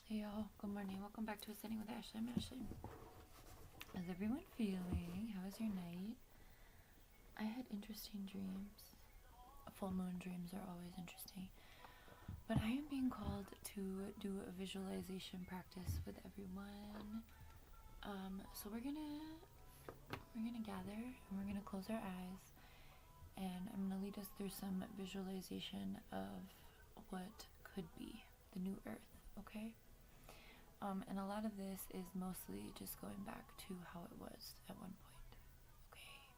Hey y'all, good morning. Welcome back to Ascending with Ashley. I'm Ashley. How's everyone feeling? How was your night? I had interesting dreams. Full moon dreams are always interesting. But I am being called to do a visualization practice with everyone. So we're gonna gather and we're gonna close our eyes, and I'm gonna lead us through some visualization of what could be the new earth, okay? And a lot of this is mostly just going back to how it was at one point, okay?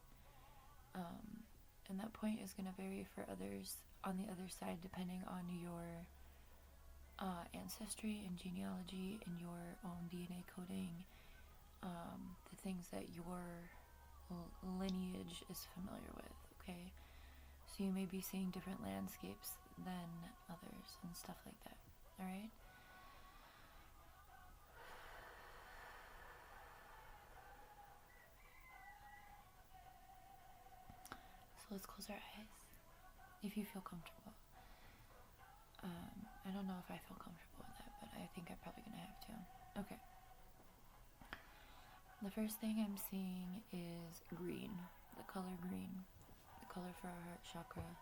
And that point is going to vary for others on the other side depending on your ancestry and genealogy and your own DNA coding, the things that your lineage is familiar with, okay? So you may be seeing different landscapes than others and stuff like that, alright? So let's close our eyes if you feel comfortable. I don't know if I feel comfortable with that, but I think I'm probably gonna have to. Okay. The first thing I'm seeing is green, the color green, the color for our heart chakra,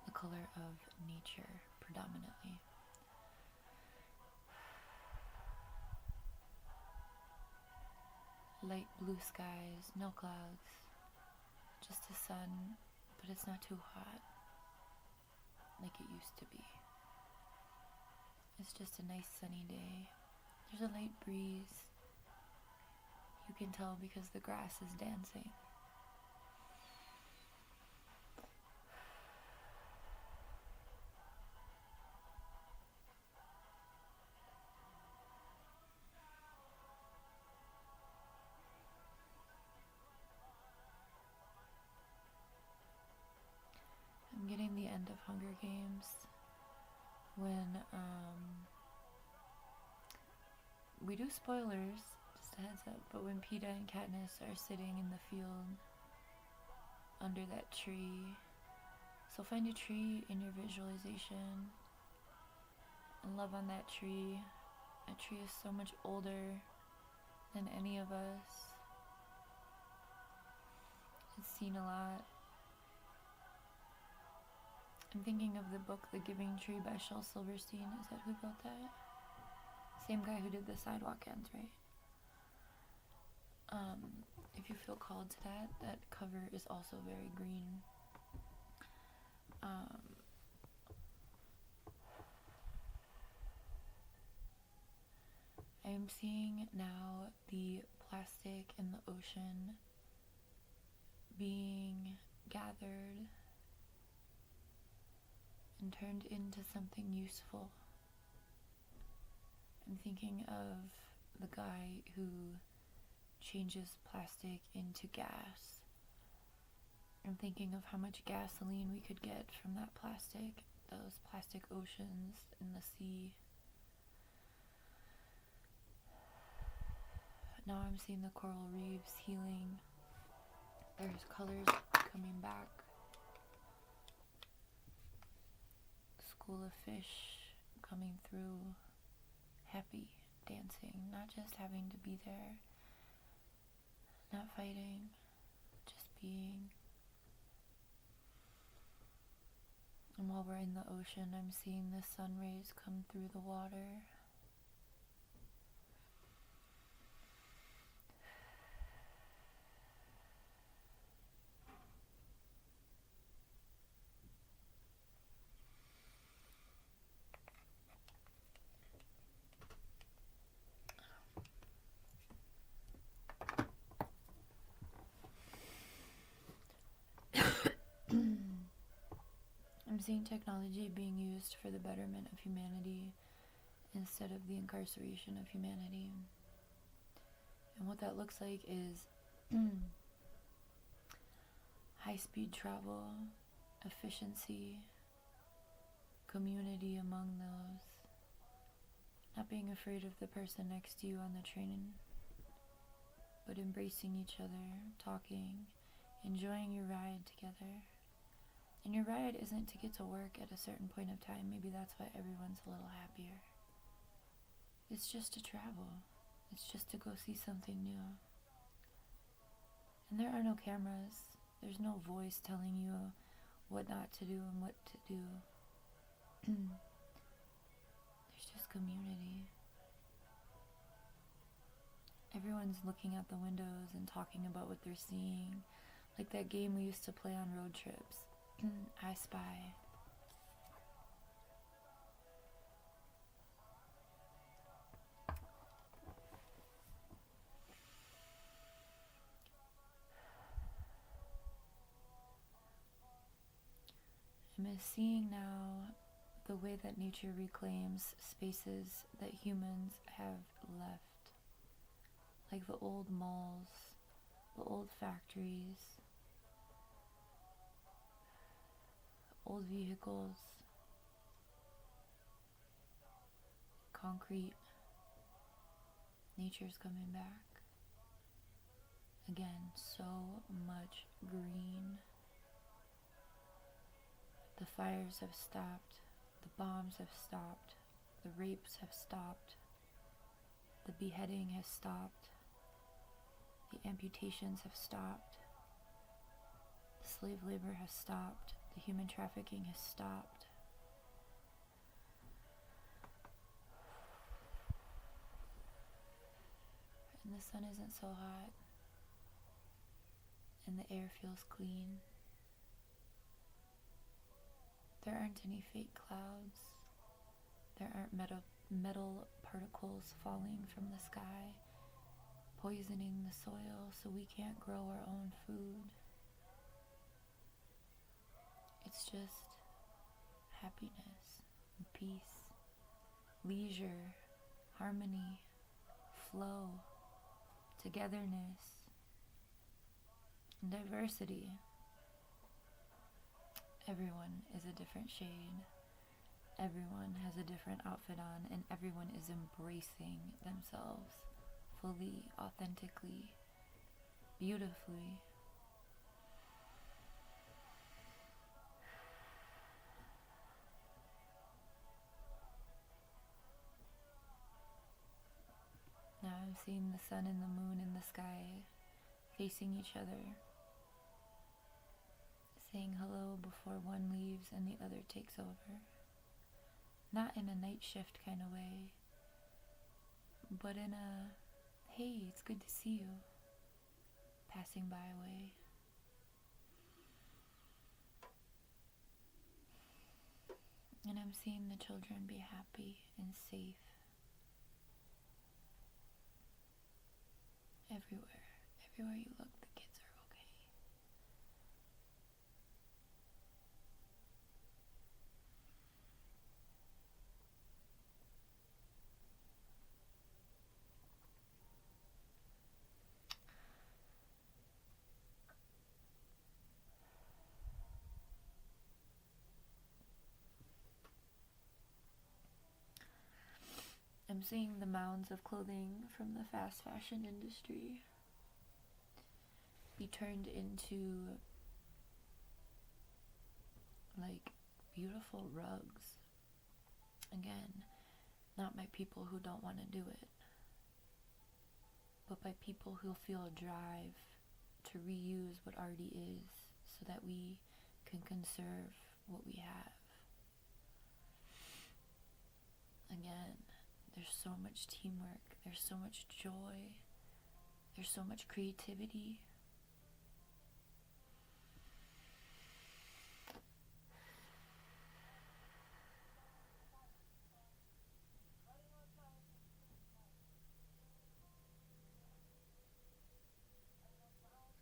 the color of nature predominantly. Light blue skies, no clouds, just the sun, but it's not too hot like it used to be. It's just a nice sunny day. There's a light breeze. You can tell because the grass is dancing. I'm getting the end of Hunger Games when we do spoilers, just a heads up, but when Peeta and Katniss are sitting in the field under that tree. So find a tree in your visualization and love on that tree. That tree is so much older than any of us. It's seen a lot. I'm thinking of the book The Giving Tree by Shel Silverstein. Is that who wrote that? Same guy who did The Sidewalk Ends, right? If you feel called to that cover is also very green. I am seeing now the plastic in the ocean being gathered and turned into something useful. I'm thinking of the guy who changes plastic into gas. I'm thinking of how much gasoline we could get from that plastic, those plastic oceans in the sea. Now I'm seeing the coral reefs healing. There's colors coming back. School of fish coming through, happy, dancing, not just having to be there, not fighting, just being. And while we're in the ocean, I'm seeing the sun rays come through the water. I'm seeing technology being used for the betterment of humanity instead of the incarceration of humanity. And what that looks like is high-speed travel, efficiency, community among those, not being afraid of the person next to you on the train, but embracing each other, talking, enjoying your ride together. And your ride isn't to get to work at a certain point of time. Maybe that's why everyone's a little happier. It's just to travel. It's just to go see something new. And there are no cameras. There's no voice telling you what not to do and what to do. There's just community. Everyone's looking out the windows and talking about what they're seeing. Like that game we used to play on road trips. I Spy. I'm seeing now the way that nature reclaims spaces that humans have left. Like the old malls, the old factories, old vehicles, concrete. Nature's coming back. Again, so much green. The fires have stopped. The bombs have stopped. The rapes have stopped. The beheading has stopped. The amputations have stopped. The slave labor has stopped. The human trafficking has stopped. And the sun isn't so hot. And the air feels clean. There aren't any fake clouds. There aren't metal particles falling from the sky, poisoning the soil so we can't grow our own food. It's just happiness, and peace, leisure, harmony, flow, togetherness, and diversity. Everyone is a different shade. Everyone has a different outfit on, and everyone is embracing themselves fully, authentically, beautifully. Now I'm seeing the sun and the moon in the sky facing each other, saying hello before one leaves and the other takes over. Not in a night shift kind of way, but in a, hey, it's good to see you, passing by way. And I'm seeing the children be happy and safe. Everywhere you look, the kids are okay. I'm seeing the mounds of clothing from the fast fashion industry be turned into like beautiful rugs. Again, not by people who don't want to do it, but by people who feel a drive to reuse what already is so that we can conserve what we have. Again, there's so much teamwork, there's so much joy, there's so much creativity.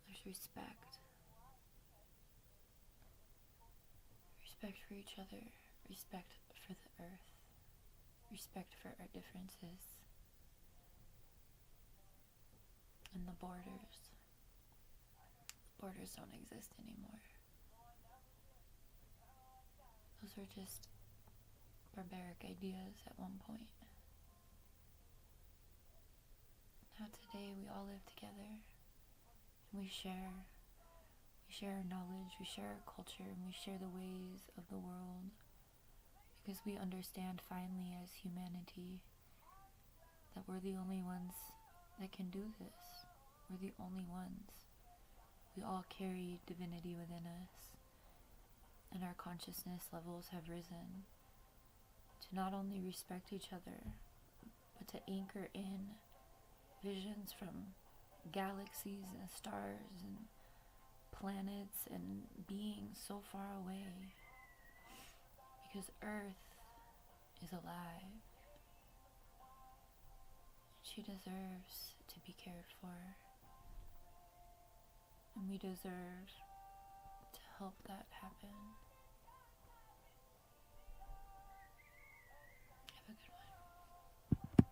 There's respect. Respect for each other, respect for the earth, respect for our differences, and the borders. Borders don't exist anymore. Those were just barbaric ideas at one point. Now today we all live together, and we share our knowledge, we share our culture, and we share the ways of the world, because we understand finally as humanity that we're the only ones that can do this. We're the only ones. We all carry divinity within us, and our consciousness levels have risen to not only respect each other, but to anchor in visions from galaxies and stars and planets and beings so far away. Because Earth is alive. She deserves to be cared for. And we deserve to help that happen.